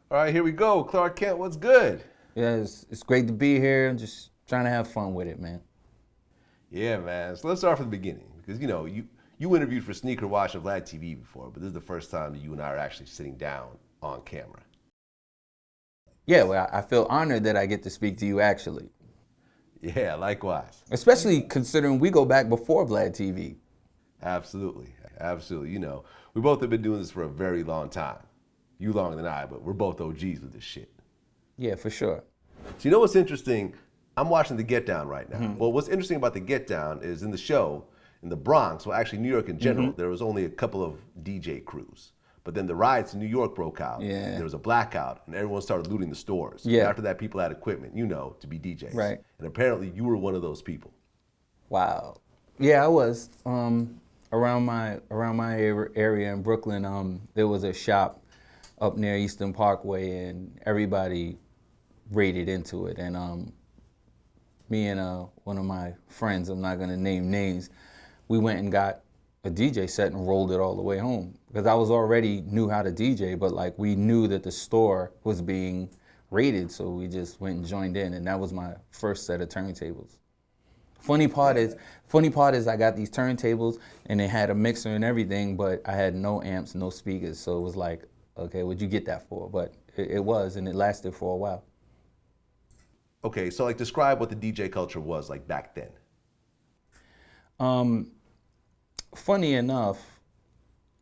All right, here we go. Clark Kent, what's good? Yeah, it's great to be here. I'm just trying to have fun with it, man. Yeah, man. So let's start from the beginning because you interviewed for Sneaker Watch of Vlad TV before, but this is the first time that you and I are actually sitting down on camera. Yeah, well, I feel honored that I get to speak to you actually, Yeah, likewise. especially considering we go back before Vlad TV. Absolutely, absolutely. We both have been doing this for a very long time. You longer than I, but we're both OGs with this shit. Yeah, for sure. So you know what's interesting? I'm watching The Get Down right now. Well, what's interesting about The Get Down is in the show, in the Bronx, well actually New York in general, there was only a couple of DJ crews. But then the riots in New York broke out. Yeah. There was a blackout and everyone started looting the stores. Yeah. And after that, people had equipment, to be DJs. Right. And apparently you were one of those people. Wow. Yeah, I was. Around my area in Brooklyn, there was a shop up near Eastern Parkway, and everybody raided into it. And me and one of my friends, I'm not gonna name names, we went and got a DJ set and rolled it all the way home. Because I was already knew how to DJ, but like we knew that the store was being raided, so we just went and joined in, and that was my first set of turntables. Funny part is I got these turntables and they had a mixer and everything, but I had no amps, no speakers, so it was like, okay, what'd you get that for? But it was, and it lasted for a while. Okay, so like describe what the DJ culture was like back then. Funny enough,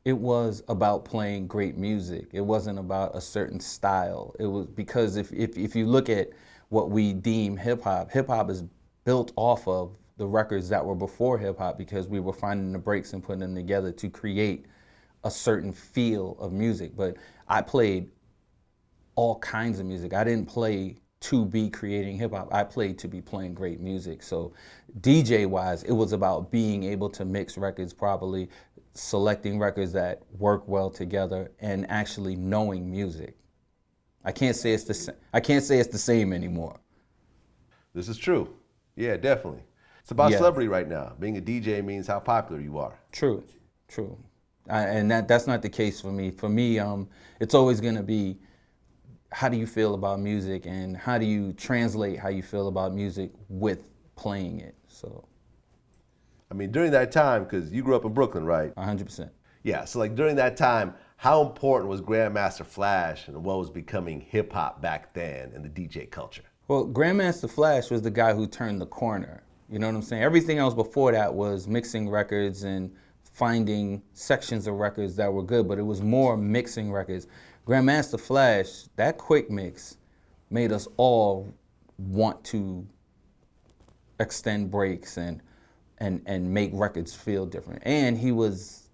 it was about playing great music. It wasn't about a certain style. It was because if you look at what we deem hip hop is built off of the records that were before hip hop, because we were finding the breaks and putting them together to create a certain feel of music. But I played all kinds of music. I didn't play to be creating hip hop. I played to be playing great music. So DJ wise, it was about being able to mix records properly, selecting records that work well together, and actually knowing music. I can't say it's the same anymore. This is true. Yeah, definitely. It's about Yeah. celebrity right now. Being a DJ means how popular you are. True. And that's not the case for me. For me, it's always gonna be, how do you feel about music, and how do you translate how you feel about music with playing it? So, I mean, during that time, because you grew up in Brooklyn, right? 100%. Yeah, so like during that time, how important was Grandmaster Flash and what was becoming hip hop back then in the DJ culture? Well, Grandmaster Flash was the guy who turned the corner. You know what I'm saying? Everything else before that was mixing records and finding sections of records that were good, but it was more mixing records. Grandmaster Flash, that quick mix made us all want to extend breaks and make records feel different. And he was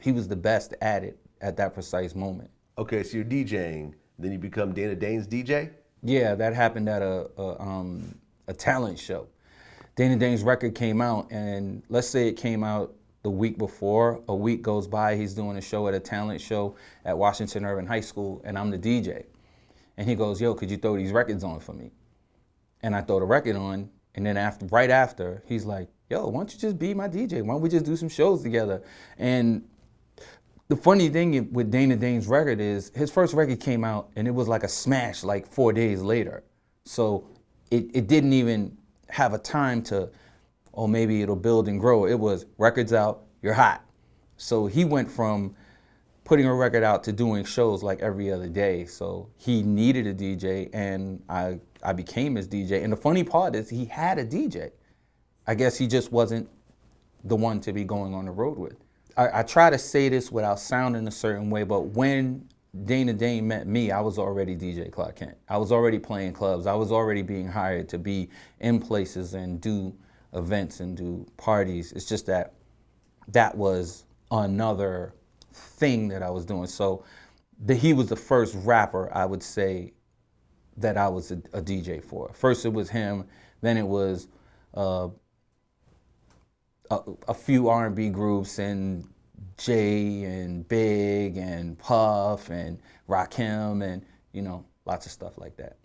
the best at it at that precise moment. Okay, so you're DJing, then you become Dana Dane's DJ? Yeah, that happened at a talent show. Dana Dane's record came out, and let's say it came out the week before. A week goes by, he's doing a show at a talent show at Washington Irving High School, and I'm the DJ. And he goes, yo, could you throw these records on for me? And I throw the record on, and then right after, he's like, yo, why don't you just be my DJ? Why don't we just do some shows together? And the funny thing with Dana Dane's record is his first record came out and it was like a smash like 4 days later. So it didn't even have a time to, oh, maybe it'll build and grow. It was records out, you're hot. So he went from putting a record out to doing shows like every other day. So he needed a DJ, and I became his DJ. And the funny part is he had a DJ. I guess he just wasn't the one to be going on the road with. I try to say this without sounding a certain way, but when Dana Dane met me, I was already DJ Clark Kent. I was already playing clubs. I was already being hired to be in places and do events and do parties. It's just that was another thing that I was doing. So he was the first rapper, I would say, that I was a DJ for. First it was him, then it was a few R&B groups, and Jay and Big and Puff and Rakim and, lots of stuff like that.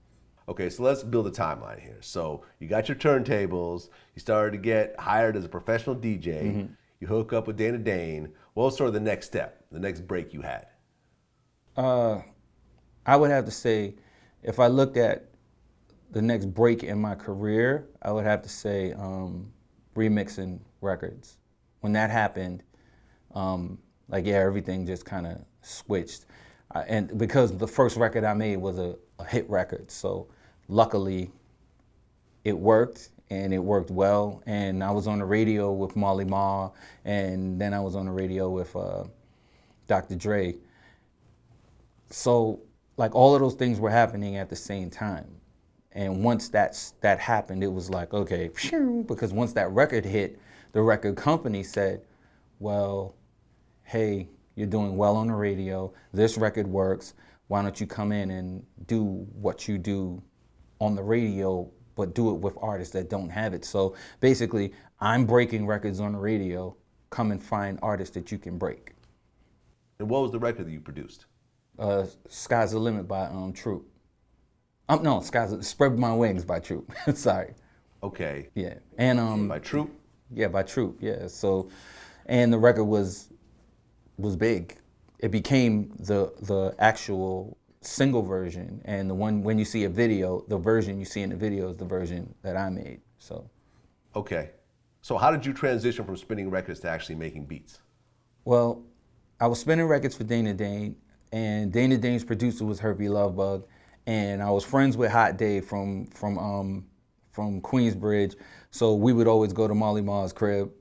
Okay, so let's build a timeline here. So you got your turntables, you started to get hired as a professional DJ, you hook up with Dana Dane. What was sort of the next step, the next break you had? I would have to say, if I looked at the next break in my career, I would have to say remixing records. When that happened, everything just kind of switched. And because the first record I made was a hit record, so luckily it worked, and it worked well. And I was on the radio with Marley Marl, and then I was on the radio with Dr. Dre. So like all of those things were happening at the same time. And once that happened, it was like, okay, because once that record hit, the record company said, well, hey, you're doing well on the radio, this record works, why don't you come in and do what you do on the radio, but do it with artists that don't have it. So basically, I'm breaking records on the radio, come and find artists that you can break. And what was the record that you produced? Sky's the Limit by Troop. No, Spread My Wings by Troop. Sorry. Okay. Yeah. And by Troop? Yeah, by Troop. Yeah. So, and the record was big. It became the actual single version, and the one when you see a video, the version you see in the video is the version that I made. So. Okay. So how did you transition from spinning records to actually making beats? Well, I was spinning records for Dana Dane, and Dana Dane's producer was Herbie Lovebug. And I was friends with Hot Dave from Queensbridge, so we would always go to Marley Marl's crib.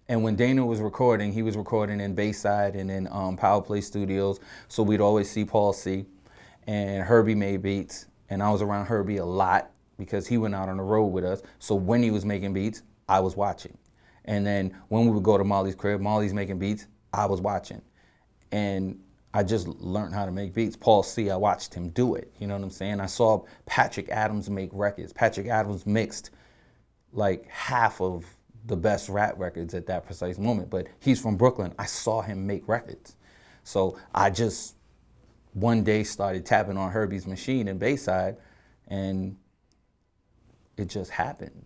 And when Dana was recording, he was recording in Bayside and in Power Play Studios, so we'd always see Paul C. And Herbie made beats, and I was around Herbie a lot because he went out on the road with us. So when he was making beats, I was watching. And then when we would go to Molly's crib, Molly's making beats, I was watching. And I just learned how to make beats. Paul C, I watched him do it, you know what I'm saying? I saw Patrick Adams make records. Patrick Adams mixed like half of the best rap records at that precise moment, but he's from Brooklyn. I saw him make records. So I just one day started tapping on Herbie's machine in Bayside, and it just happened.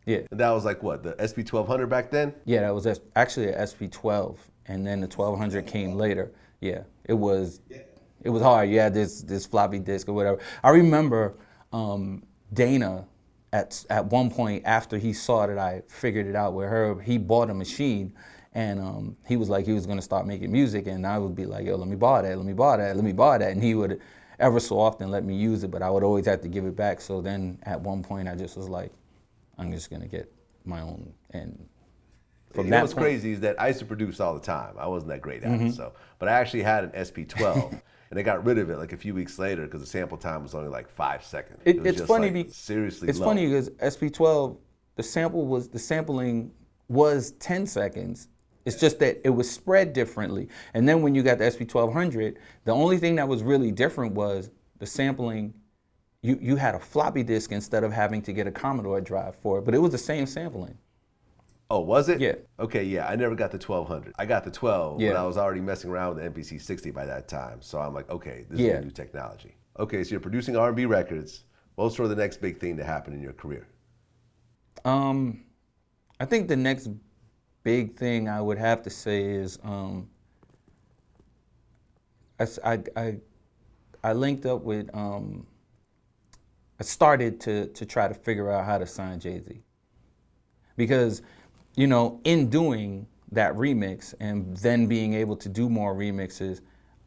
Yeah. And that was like what, the SP1200 back then? Yeah, that was actually a SP12. And then the 1200 came later. Yeah, it was hard. You had this floppy disk or whatever. I remember Dana at one point after he saw that I figured it out with her, he bought a machine, and he was like he was gonna start making music, and I would be like, yo, let me borrow that, let me borrow that, let me borrow that, and he would ever so often let me use it, but I would always have to give it back. So then at one point I just was like, I'm just gonna get my own. And from that what's crazy is that I used to produce all the time. I wasn't that great at it, but I actually had an SP12, and they got rid of it like a few weeks later because the sample time was only like 5 seconds. It's funny, like seriously. It's low. funny because SP12, the sampling was 10 seconds. It's just that it was spread differently. And then when you got the SP1200, the only thing that was really different was the sampling. You had a floppy disk instead of having to get a Commodore drive for it, but it was the same sampling. Oh, was it? Yeah. Okay, yeah. I never got the 1200. I got the 12, yeah. but I was already messing around with the MPC 60 by that time. So I'm like, okay, this is a new technology. Okay, so you're producing R&B records. What's sort of the next big thing to happen in your career? I think the next big thing I would have to say is I linked up with, I started to try to figure out how to sign Jay-Z. Because, you know, in doing that remix and then being able to do more remixes,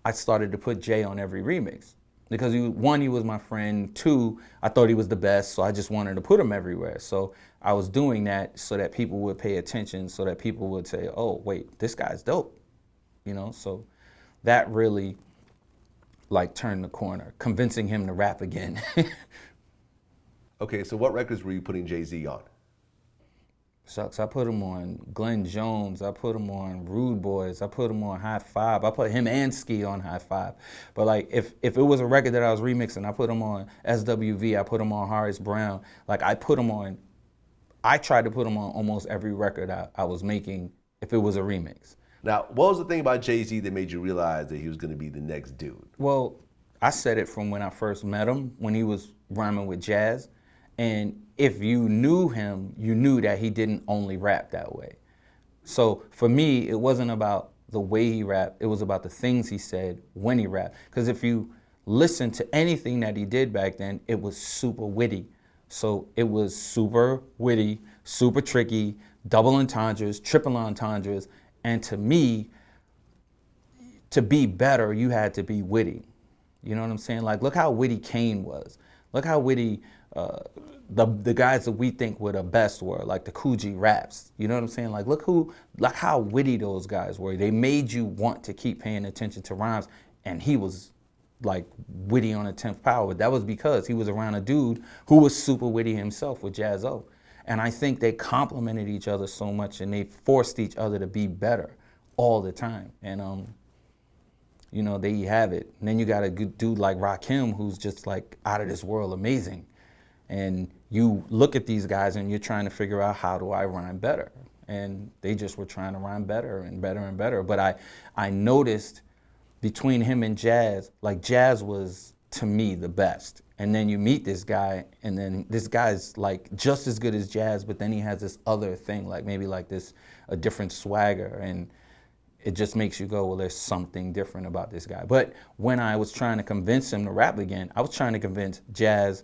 I started to put Jay on every remix. Because one, he was my friend. Two, I thought he was the best, so I just wanted to put him everywhere. So I was doing that so that people would pay attention, so that people would say, oh, wait, this guy's dope. You know, so that really, like, turned the corner, convincing him to rap again. Okay, so what records were you putting Jay-Z on? Sucks. I put him on Glenn Jones. I put him on Rude Boys. I put him on High Five. I put him and Ski on High Five. But like, if it was a record that I was remixing, I put him on SWV. I put him on Horace Brown. Like I tried to put him on almost every record I was making if it was a remix. Now, what was the thing about Jay-Z that made you realize that he was going to be the next dude? Well, I said it from when I first met him, when he was rhyming with Jazz. And if you knew him, you knew that he didn't only rap that way. So for me, it wasn't about the way he rapped. It was about the things he said when he rapped. Because if you listen to anything that he did back then, it was super witty. So it was super witty, super tricky, double entendres, triple entendres. And to me, to be better, you had to be witty. You know what I'm saying? Like, look how witty Kane was. Look how witty the guys that we think were the best were, like the Coogee Raps. You know what I'm saying? Like, look how witty those guys were. They made you want to keep paying attention to rhymes, and he was like witty on a 10th power. That was because he was around a dude who was super witty himself with Jaz-O. And I think they complemented each other so much, and they forced each other to be better all the time. And you know, there you have it. And then you got a good dude like Rakim, who's just like out of this world amazing. And you look at these guys and you're trying to figure out, how do I rhyme better? And they just were trying to rhyme better and better and better. But I noticed between him and Jazz, like Jazz was, to me, the best. And then you meet this guy, and then this guy's like just as good as Jazz, but then he has this other thing, like maybe like this, a different swagger. And it just makes you go, well, there's something different about this guy. But when I was trying to convince him to rap again, I was trying to convince Jazz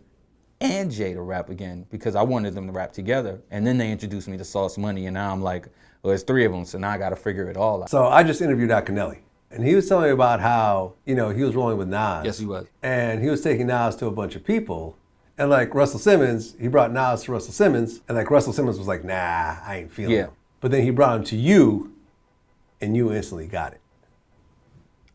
and Jay to rap again, because I wanted them to rap together. And then they introduced me to Sauce Money, and now I'm like, well, there's three of them, so now I got to figure it all out. So I just interviewed Akinelli, and he was telling me about how, you know, he was rolling with Nas. Yes, he was. And he was taking Nas to a bunch of people. And like Russell Simmons, he brought Nas to Russell Simmons, and like Russell Simmons was like, nah, I ain't feeling him. But then he brought him to you, and you instantly got it.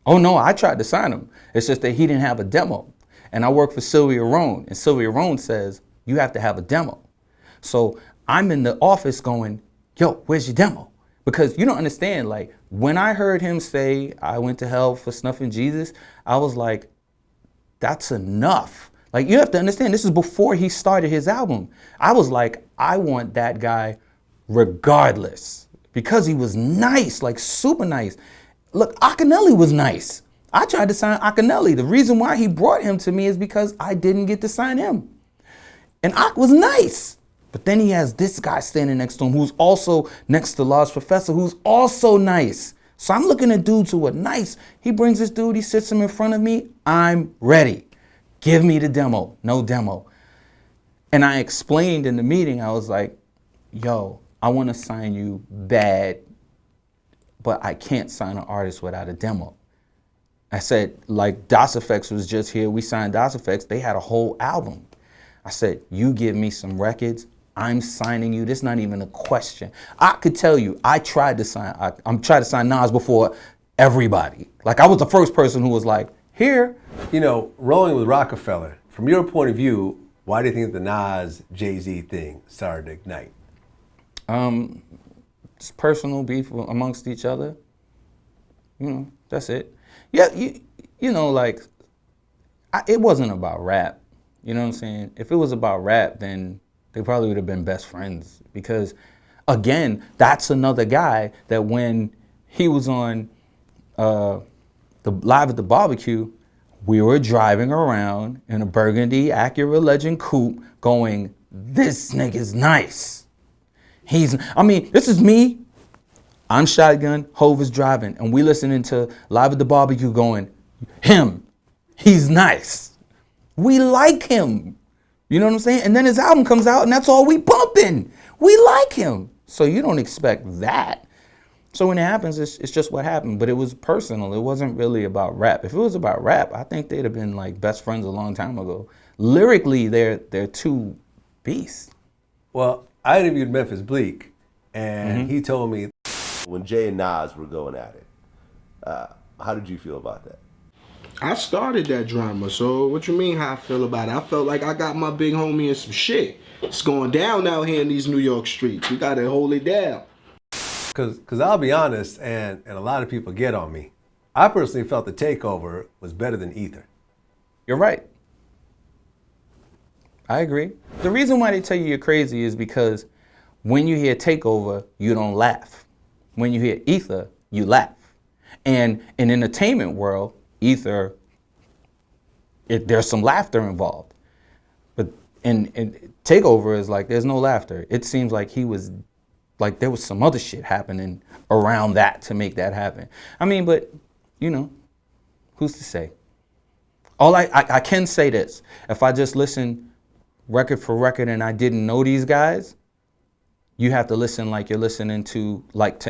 Oh no, I tried to sign him. It's just that he didn't have a demo. And I work for Sylvia Rohn, and Sylvia Rohn says, you have to have a demo. So I'm in the office going, yo, where's your demo? Because you don't understand, like, when I heard him say, I went to hell for snuffing Jesus, I was like, that's enough. Like, you have to understand, this is before he started his album. I was like, I want that guy regardless, because he was nice, like super nice. Look, Akinelli was nice. I tried to sign Akinelli. The reason why he brought him to me is because I didn't get to sign him. And Ak was nice. But then he has this guy standing next to him who's also next to Large Professor, who's also nice. So I'm looking at dudes who are nice. He brings this dude, he sits him in front of me. I'm ready. Give me the demo. No demo. And I explained in the meeting, I was like, yo, I want to sign you bad, but I can't sign an artist without a demo. I said, like, Das EFX was just here. We signed Das EFX. They had a whole album. I said, you give me some records, I'm signing you. This is not even a question. I could tell you, I'm trying to sign Nas before everybody. Like, I was the first person who was like, here. You know, rolling with Roc-A-Fella, from your point of view, why do you think the Nas Jay-Z thing started to ignite? Just personal beef amongst each other. You know, that's it. Yeah, you know, like, it wasn't about rap. You know what I'm saying? If it was about rap, then they probably would have been best friends. Because, again, that's another guy that when he was on the Live at the Barbecue, we were driving around in a burgundy Acura Legend coupe going, this nigga's nice. This is me. I'm shotgun, Hov is driving, and we listening to Live at the Barbecue going, him, he's nice. We like him. You know what I'm saying? And then his album comes out, and that's all we bumping. We like him. So you don't expect that. So when it happens, it's just what happened. But it was personal. It wasn't really about rap. If it was about rap, I think they'd have been like best friends a long time ago. Lyrically, they're two beasts. Well, I interviewed Memphis Bleak, and he told me when Jay and Nas were going at it. How did you feel about that? I started that drama, so what you mean how I feel about it? I felt like I got my big homie in some shit. It's going down out here in these New York streets. We gotta hold it down. Cause I'll be honest, and a lot of people get on me. I personally felt the Takeover was better than Ether. You're right. I agree. The reason why they tell you you're crazy is because when you hear Takeover, you don't laugh. When you hear Ether, you laugh. And in entertainment world, Ether, there's some laughter involved. But in Takeover is like, there's no laughter. It seems like he was Like there was some other shit happening around that to make that happen. I mean, but you know, who's to say? All I can say this: if I just listen record for record and I didn't know these guys, you have to listen like you're listening to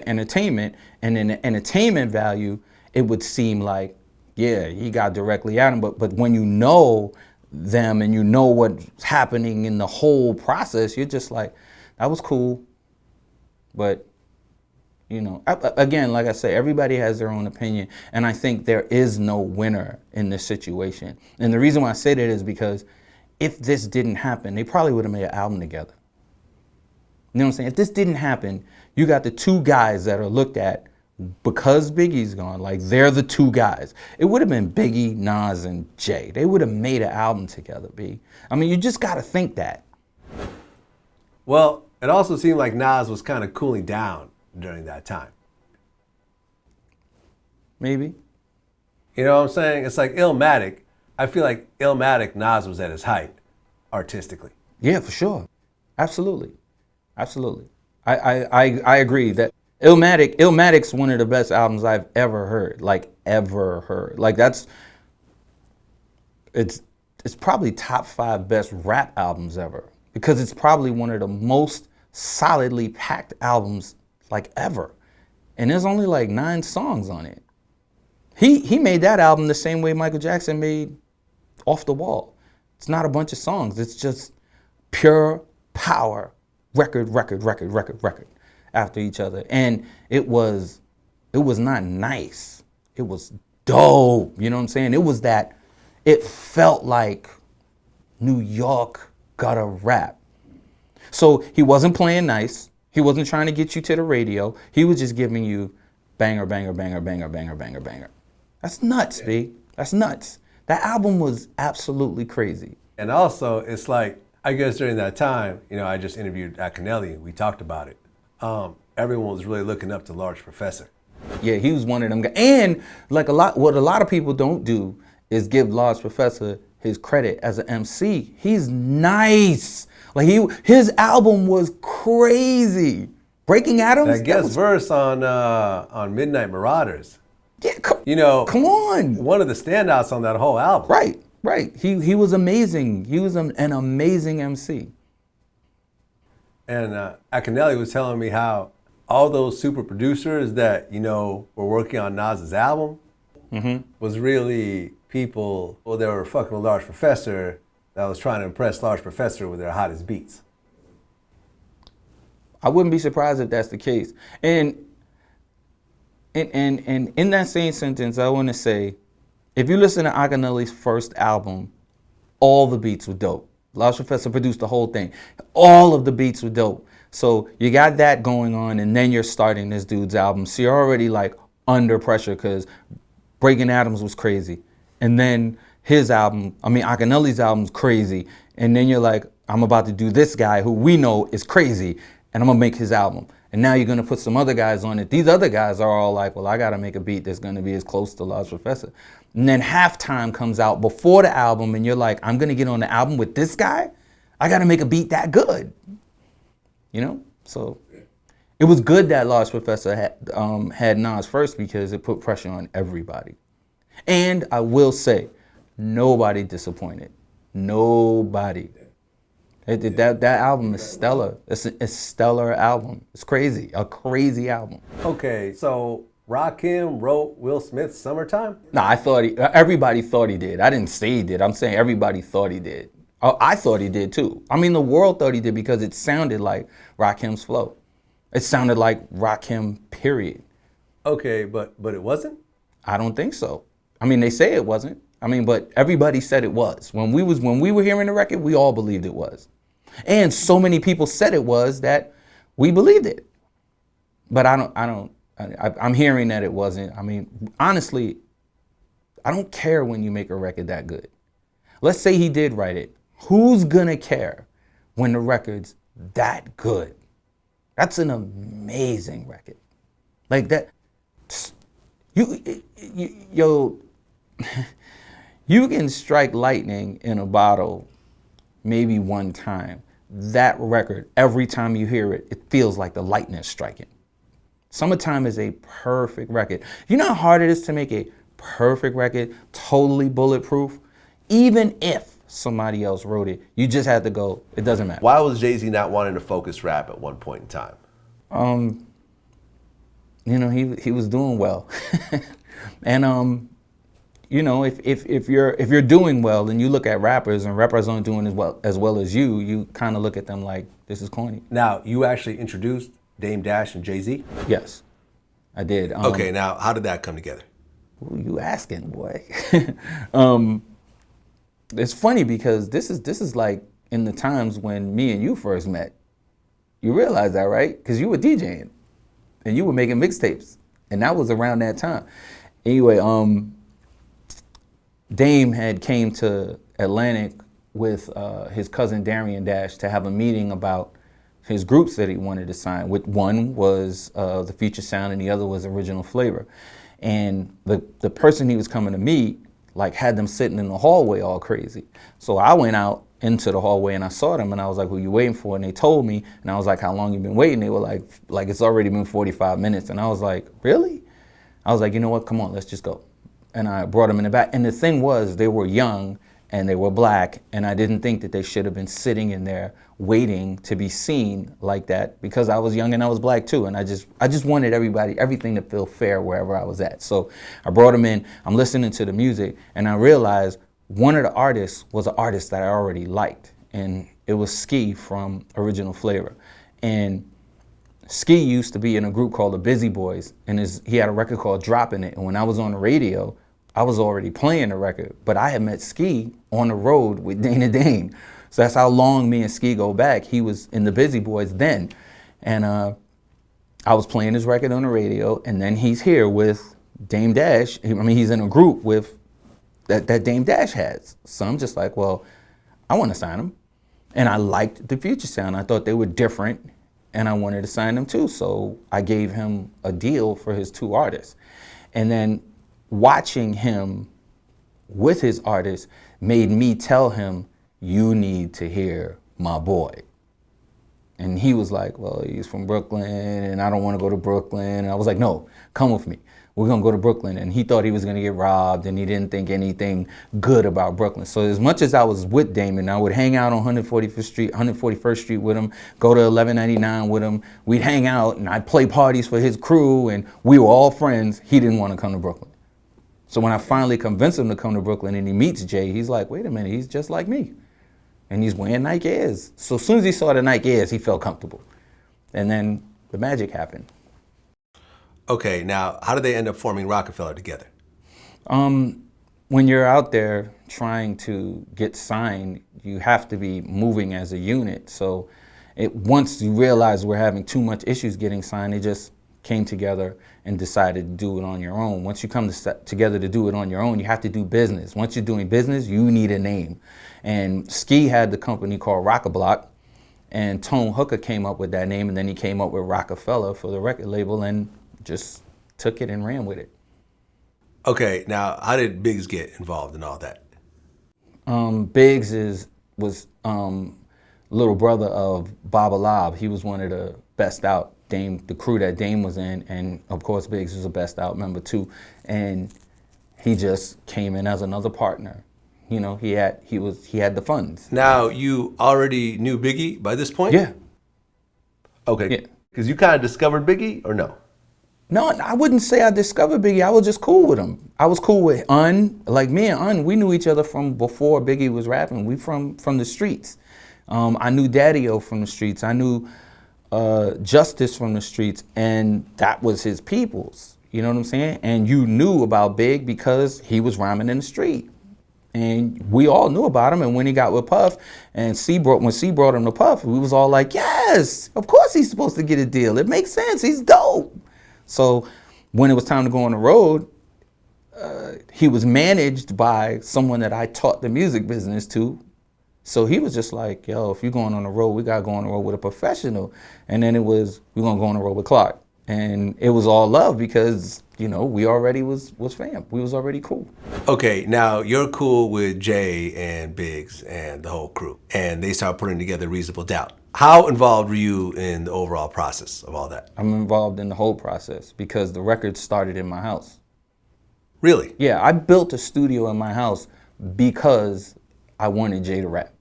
entertainment, and in the entertainment value, it would seem like, yeah, he got directly at him. But when you know them and you know what's happening in the whole process, you're just like, that was cool. But, you know, again, like I say, everybody has their own opinion. And I think there is no winner in this situation. And the reason why I say that is because if this didn't happen, they probably would have made an album together. You know what I'm saying? If this didn't happen, you got the two guys that are looked at because Biggie's gone, like they're the two guys. It would have been Biggie, Nas, and Jay. They would have made an album together, B. I mean, you just got to think that. Well, it also seemed like Nas was kind of cooling down during that time. Maybe. You know what I'm saying? It's like Illmatic. I feel like Illmatic, Nas was at his height, artistically. Yeah, for sure. Absolutely. Absolutely. I agree that Illmatic's one of the best albums I've ever heard. Like, ever heard. Like, it's probably top 5 best rap albums ever. Because it's probably one of the most solidly packed albums, like, ever. And there's only like 9 songs on it. He made that album the same way Michael Jackson made Off the Wall. It's not a bunch of songs. It's just pure power. Record after each other. And it was not nice. It was dope. You know what I'm saying? It felt like New York got a rap. So he wasn't playing nice. He wasn't trying to get you to the radio. He was just giving you banger, banger, banger, banger, banger, banger, banger. That's nuts, B. That's nuts. That album was absolutely crazy. And also, it's like, I guess during that time, you know, I just interviewed Akinelli. We talked about it. Everyone was really looking up to Large Professor. Yeah, he was one of them guys. And like what a lot of people don't do is give Large Professor his credit as an MC. He's nice. Like his album was crazy. Breaking Atoms. That guest verse on Midnight Marauders. Yeah, come on. One of the standouts on that whole album. Right. He was amazing. He was an amazing MC. And Akinelli was telling me how all those super producers that, you know, were working on Nas's album was really people, well, they were fucking with Large Professor that was trying to impress Large Professor with their hottest beats. I wouldn't be surprised if that's the case. And in that same sentence, I want to say, if you listen to Akinelli's first album, all the beats were dope. Large Professor produced the whole thing. All of the beats were dope. So you got that going on, and then you're starting this dude's album. So you're already like under pressure because Breaking Atoms was crazy. And then his album, Akinelli's album's crazy. And then you're like, I'm about to do this guy who we know is crazy, and I'm gonna make his album. And now you're gonna put some other guys on it. These other guys are all like, well, I gotta make a beat that's gonna be as close to Large Professor. And then Halftime comes out before the album, and you're like, I'm gonna get on the album with this guy? I gotta make a beat that good. You know? So it was good that Large Professor had Nas first because it put pressure on everybody. And I will say, nobody disappointed. Nobody. That album is stellar. It's a stellar album. It's crazy. A crazy album. Okay, so Rakim wrote Will Smith's Summertime? Nah, everybody thought he did. I didn't say he did. I'm saying everybody thought he did. I thought he did too. I mean, the world thought he did because it sounded like Rakim's flow. It sounded like Rakim, period. Okay, but it wasn't? I don't think so. I mean, they say it wasn't. I mean, but everybody said it was. When we were hearing the record, we all believed it was. And so many people said it was that we believed it. But I'm hearing that it wasn't. I mean, honestly, I don't care when you make a record that good. Let's say he did write it. Who's gonna care when the record's that good? That's an amazing record. Like that, you can strike lightning in a bottle maybe one time, that record, every time you hear it, it feels like the lightning is striking. Summertime is a perfect record. You know how hard it is to make a perfect record, totally bulletproof? Even if somebody else wrote it, you just had to go, it doesn't matter. Why was Jay-Z not wanting to focus rap at one point in time? You know, he was doing well. And you know, if you're doing well and you look at rappers and rappers aren't doing as well as you kind of look at them like, this is corny. Now, you actually introduced Dame Dash and Jay-Z? Yes, I did. Okay, now how did that come together? Who you asking, boy? It's funny because this is like in the times when me and you first met. You realize that, right? Because you were DJing and you were making mixtapes, and that was around that time. Anyway, Dame had came to Atlantic with his cousin Darian Dash to have a meeting about his groups that he wanted to sign. One was the Future Sound and the other was Original Flavor. And the person he was coming to meet like had them sitting in the hallway all crazy. So I went out into the hallway and I saw them and I was like, who you waiting for? And they told me, and I was like, how long you been waiting? They were like it's already been 45 minutes. And I was like, really? I was like, you know what, come on, let's just go. And I brought them in the back. And the thing was, they were young and they were black, and I didn't think that they should have been sitting in there waiting to be seen like that, because I was young and I was black too. And I just wanted everything to feel fair wherever I was at. So I brought them in, I'm listening to the music, and I realized one of the artists was an artist that I already liked, and it was Ski from Original Flavor. And Ski used to be in a group called the Busy Boys, and he had a record called Dropping It. And when I was on the radio, I was already playing the record, but I had met Ski on the road with Dana Dane. So that's how long me and Ski go back. He was in the Busy Boys then. And I was playing his record on the radio, and then he's here with Dame Dash. I mean, he's in a group with that Dame Dash has. So I'm just like, well, I want to sign him. And I liked the Future Sound. I thought they were different, and I wanted to sign them too. So I gave him a deal for his two artists. And then watching him with his artists made me tell him, you need to hear my boy. And he was like, well, he's from Brooklyn and I don't want to go to Brooklyn. And I was like, no, come with me. We're going to go to Brooklyn. And he thought he was going to get robbed, and he didn't think anything good about Brooklyn. So as much as I was with Damon, I would hang out on 141st Street with him, go to 1199 with him. We'd hang out and I'd play parties for his crew, and we were all friends. He didn't want to come to Brooklyn. So when I finally convinced him to come to Brooklyn and he meets Jay, he's like, wait a minute, he's just like me. And he's wearing Nike Airs. So as soon as he saw the Nike Airs, he felt comfortable. And then the magic happened. Okay, now how did they end up forming Roc-A-Fella together? When you're out there trying to get signed, you have to be moving as a unit. So once you realize we're having too much issues getting signed, they just came together and decided to do it on your own. Once you come together to do it on your own, you have to do business. Once you're doing business, you need a name. And Ski had the company called Roc-A-Block, and Tone Hooker came up with that name, and then he came up with Roc-A-Fella for the record label and just took it and ran with it. Okay, now how did Biggs get involved in all that? Biggs was little brother of Baba Lob. He was one of the best out Dame, the crew that Dame was in, and of course Biggs was a best out member too. And he just came in as another partner. You know, he had the funds. Now, you already knew Biggie by this point? Yeah. Okay. Because you kind of discovered Biggie, or no? No, I wouldn't say I discovered Biggie. I was just cool with him. I was cool with like me and we knew each other from before Biggie was rapping. We from the streets. I knew Daddy-O from the streets. I knew Justice from the streets, and that was his peoples. You know what I'm saying? And you knew about Big because he was rhyming in the street. And we all knew about him. And when he got with Puff, and when C brought him to Puff, we was all like, yes, of course he's supposed to get a deal. It makes sense. He's dope. So when it was time to go on the road, he was managed by someone that I taught the music business to. So he was just like, yo, if you're going on the road, we got to go on the road with a professional. And then it was, we're going to go on the road with Clark. And it was all love because you know, we already was fam. We was already cool. Okay, now you're cool with Jay and Biggs and the whole crew, and they start putting together Reasonable Doubt. How involved were you in the overall process of all that? I'm involved in the whole process because the record started in my house. Really? Yeah, I built a studio in my house because I wanted Jay to rap.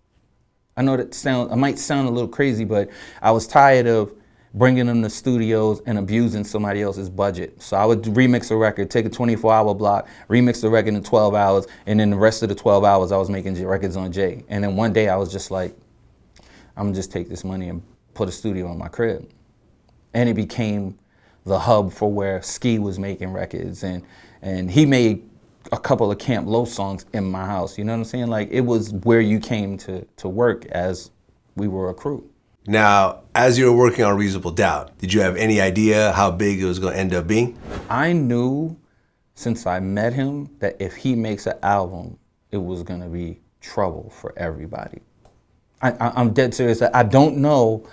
I know I might sound a little crazy, but I was tired of bringing them to studios and abusing somebody else's budget. So I would remix a record, take a 24-hour block, remix the record in 12 hours, and then the rest of the 12 hours I was making records on Jay. And then one day I was just like, I'm gonna just take this money and put a studio in my crib. And it became the hub for where Ski was making records, and he made a couple of Camp Low songs in my house. You know what I'm saying? Like, it was where you came to work as we were a crew. Now, as you were working on Reasonable Doubt, did you have any idea how big it was going to end up being? I knew since I met him that if he makes an album, it was going to be trouble for everybody. I'm dead serious. I don't know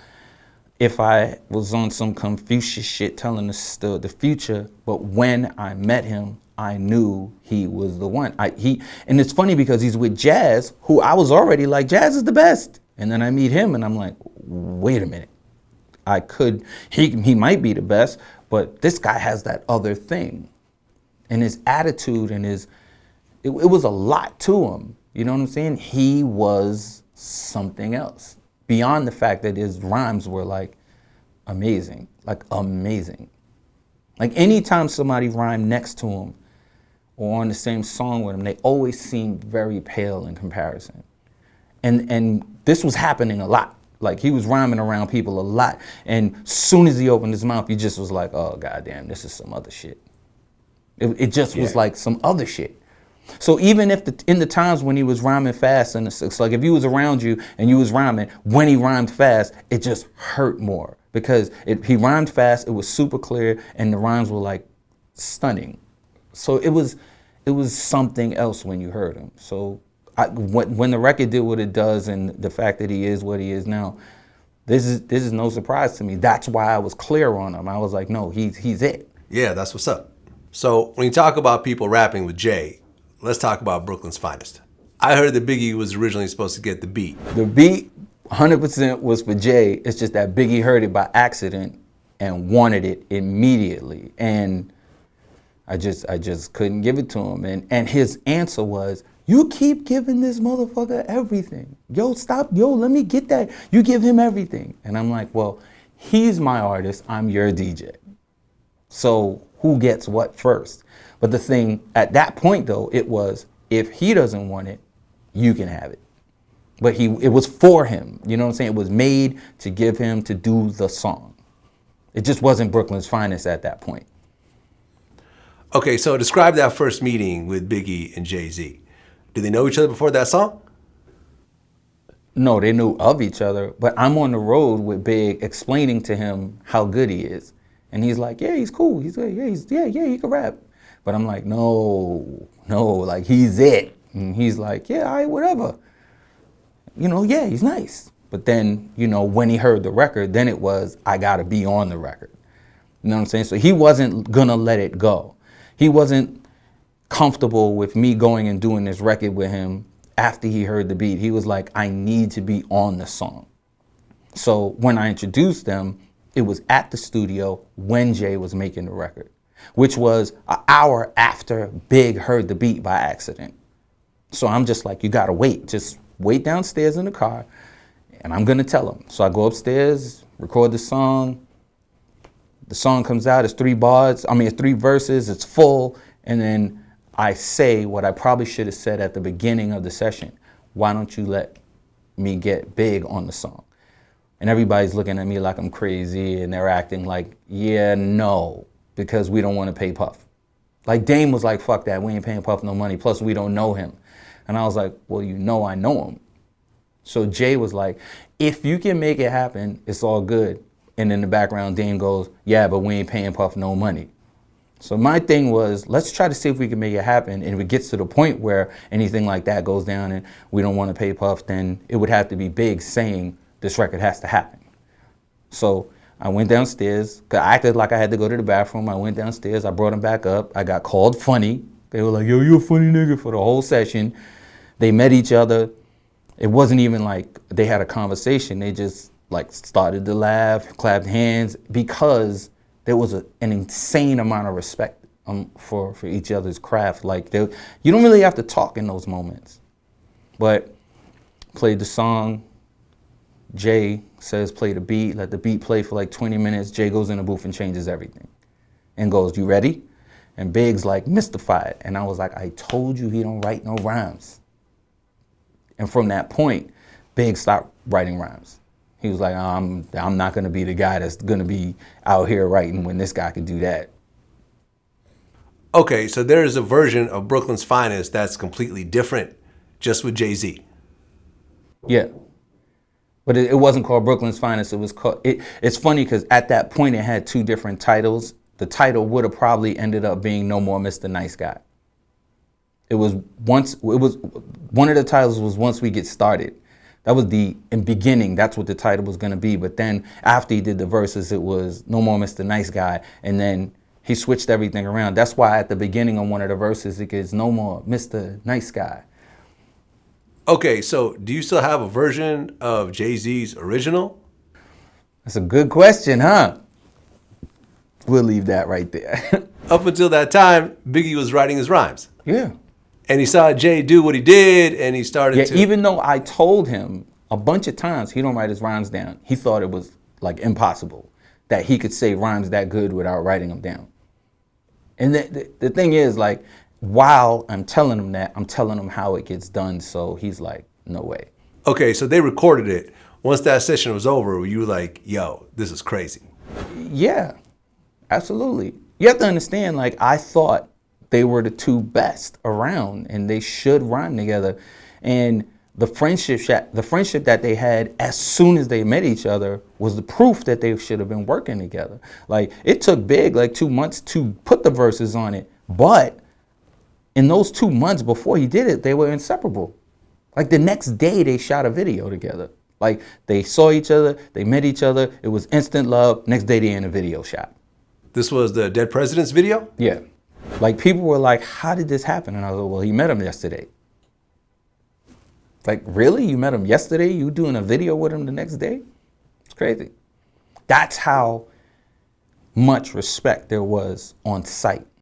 if I was on some Confucius shit telling us the future, but when I met him, I knew he was the one. And it's funny because he's with Jazz, who I was already like, Jazz is the best. And then I meet him and I'm like, wait a minute. He might be the best, but this guy has that other thing. And his attitude and it was a lot to him. You know what I'm saying? He was something else. Beyond the fact that his rhymes were like amazing, like amazing. Like anytime somebody rhymed next to him or on the same song with him, they always seemed very pale in comparison. And this was happening a lot. Like he was rhyming around people a lot. And as soon as he opened his mouth, he just was like, oh, goddamn, this is some other shit. It just was like some other shit. So even if in the times when he was rhyming fast, and it's like if he was around you and you was rhyming, when he rhymed fast, it just hurt more because he rhymed fast, it was super clear, and the rhymes were like stunning. So it was something else when you heard him. So when the record did what it does, and the fact that he is what he is now, this is no surprise to me. That's why I was clear on him. I was like, no, he's it. Yeah, that's what's up. So when you talk about people rapping with Jay, let's talk about Brooklyn's finest. I heard that Biggie was originally supposed to get the beat. The beat 100% was for Jay. It's just that Biggie heard it by accident and wanted it immediately. And I just couldn't give it to him. And his answer was, you keep giving this motherfucker everything. Yo, stop. Yo, let me get that. You give him everything. And I'm like, well, he's my artist. I'm your DJ. So who gets what first? But the thing at that point, though, it was, if he doesn't want it, you can have it. But it was for him. You know what I'm saying? It was made to give him to do the song. It just wasn't Brooklyn's finest at that point. Okay, so describe that first meeting with Biggie and Jay-Z. Did they know each other before that song? No, they knew of each other, but I'm on the road with Big explaining to him how good he is. And he's like, yeah, he's cool. He's good. Yeah, he can rap. But I'm like, no, like he's it. And he's like, yeah, all right, whatever. You know, yeah, he's nice. But then, you know, when he heard the record, then it was, I gotta be on the record. You know what I'm saying? So he wasn't gonna let it go. He wasn't comfortable with me going and doing this record with him after he heard the beat. He was like, I need to be on the song. So when I introduced them, it was at the studio when Jay was making the record, which was an hour after Big heard the beat by accident. So I'm just like, you gotta wait. Just wait downstairs in the car, and I'm gonna tell him. So I go upstairs, record the song. The song comes out, it's 3 verses, it's full, and then I say what I probably should have said at the beginning of the session. Why don't you let me get Big on the song? And everybody's looking at me like I'm crazy, and they're acting like, yeah, no, because we don't want to pay Puff. Like Dame was like, fuck that, we ain't paying Puff no money, plus we don't know him. And I was like, well, you know I know him. So Jay was like, if you can make it happen, it's all good. And in the background, Dame goes, yeah, but we ain't paying Puff no money. So my thing was, let's try to see if we can make it happen. And if it gets to the point where anything like that goes down and we don't want to pay Puff, then it would have to be Big saying this record has to happen. So I went downstairs. 'Cause I acted like I had to go to the bathroom. I went downstairs. I brought him back up. I got called funny. They were like, yo, you a funny nigga for the whole session. They met each other. It wasn't even like they had a conversation. They just like started to laugh, clapped hands, because there was an insane amount of respect for each other's craft. Like you don't really have to talk in those moments. But played the song. Jay says play the beat, let the beat play for like 20 minutes. Jay goes in the booth and changes everything and goes, you ready? And Big's like mystified. And I was like, I told you he don't write no rhymes. And from that point, Big stopped writing rhymes. He was like, I'm not gonna be the guy that's gonna be out here writing when this guy can do that. Okay, so there is a version of Brooklyn's Finest that's completely different, just with Jay-Z. Yeah. But it wasn't called Brooklyn's Finest. It was called, it's funny because at that point it had two different titles. The title would have probably ended up being No More Mr. Nice Guy. One of the titles was Once We Get Started. That was in beginning, that's what the title was gonna be. But then after he did the verses, it was No More Mr. Nice Guy. And then he switched everything around. That's why at the beginning on one of the verses, it goes No More Mr. Nice Guy. Okay, so do you still have a version of Jay-Z's original? That's a good question, huh? We'll leave that right there. Up until that time, Biggie was writing his rhymes. Yeah. And he saw Jay do what he did, and he started to... Even though I told him a bunch of times he don't write his rhymes down, he thought it was like impossible that he could say rhymes that good without writing them down. And the thing is, like, while I'm telling him that, I'm telling him how it gets done, so he's like, no way. Okay, so they recorded it. Once that session was over, you were like, yo, this is crazy. Yeah, absolutely. You have to understand, like, I thought they were the two best around and they should rhyme together. And the friendship that they had as soon as they met each other was the proof that they should have been working together. Like, it took Big like 2 months to put the verses on it, but in those 2 months before he did it, they were inseparable. Like, the next day they shot a video together. Like, they saw each other, they met each other, it was instant love. Next day they in a video shot. This was the Dead President's video? Yeah. Like, people were like, how did this happen? And I was like, well, he met him yesterday. Like, really? You met him yesterday? You doing a video with him the next day? It's crazy. That's how much respect there was on site.